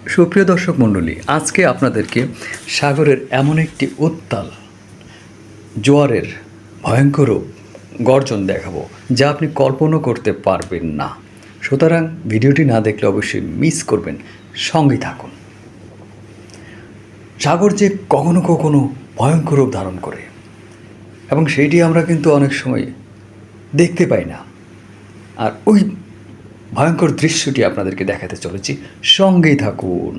সুপ্রিয় দর্শক মণ্ডলী, আজকে আপনাদেরকে সাগরের এমন একটি উত্তাল জোয়ারের ভয়ঙ্কর রূপ গর্জন দেখাবো, যা আপনি কল্পনা করতে পারবেন না। সুতরাং ভিডিওটি না দেখলে অবশ্যই মিস করবেন, সঙ্গে থাকুন। সাগর যে কখনো কখনো ভয়ঙ্কর রূপ ধারণ করে এবং সেইটি আমরা কিন্তু অনেক সময় দেখতে পাই না। আর ওই ভয়ঙ্কর দৃশ্যটি আপনাদেরকে দেখাতে চলেছি, সঙ্গেই থাকুন।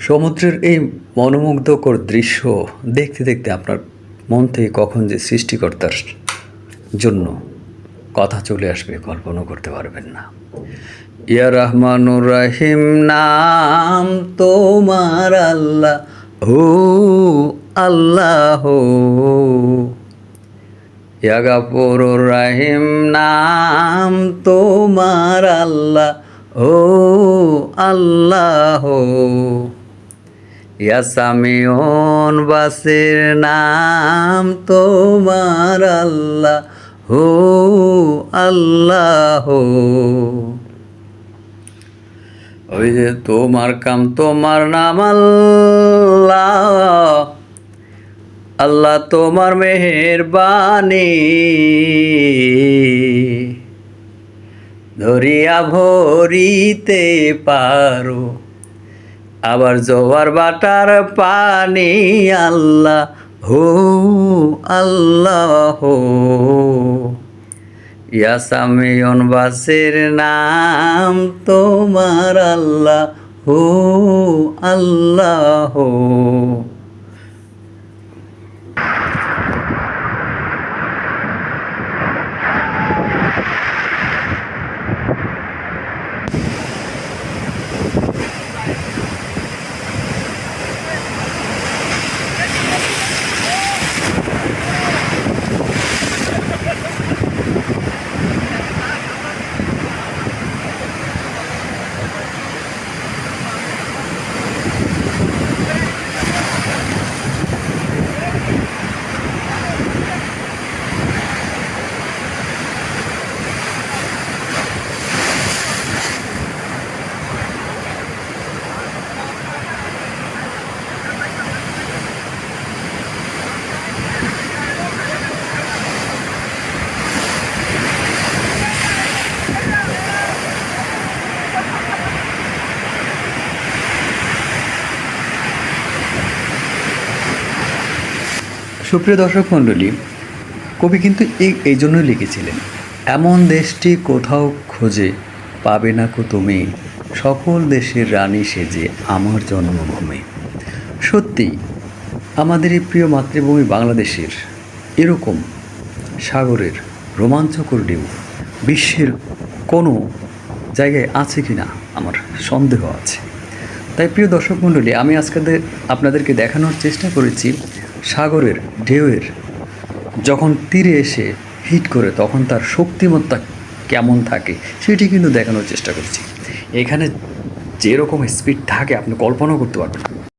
সমুদ্রের এই মনোমুগ্ধকর দৃশ্য দেখতে দেখতে আপনার মন থেকে কখন যে সৃষ্টিকর্তার জন্য কথা চলে আসবে কল্পনা করতে পারবেন না। ইয়া রহমানুর রহিম নাম তোমার আল্লাহ, হো আল্লাহ। ইয়া গাফুরুর রহিম নাম তোমার আল্লাহ, ও আল্লাহ। ইয়া সামিউন বাসির নাম তোমার আল্লাহ, হো আল্লাহ। ওই যে তোমার কাম তোমার নাম আল্লাহ, আল্লাহ তোমার মেহেরবানি, ধরিয়া ভরিতে পারো আবার জোয়ার বাটার পানি, আল্লাহ হো আল্লাহ। ইয়া সামিউন বাসির নাম তোমার আল্লাহ, হো আল্লাহ। সুপ্রিয় দর্শক মণ্ডলী, কবি কিন্তু এই জন্যই লিখেছিলেন, এমন দেশটি কোথাও খুঁজে পাবে না কো তুমি, সকল দেশের রানী সেজে আমার জন্মভূমি। সত্যি আমাদের এই প্রিয় মাতৃভূমি বাংলাদেশের এরকম সাগরের রোমাঞ্চকর ঢেউ বিশ্বের কোনো জায়গায় আছে কি না আমার সন্দেহ আছে। তাই প্রিয় দর্শক মণ্ডলী, আমি আজকে আপনাদেরকে দেখানোর চেষ্টা করেছি সাগরের ঢেউয়ের যখন তীরে এসে হিট করে তখন তার শক্তিমত্তা কেমন থাকে সেটি কিন্তু দেখানোর চেষ্টা করছি। এখানে যেরকম স্পিড থাকে আপনি কল্পনাও করতে পারবেন না।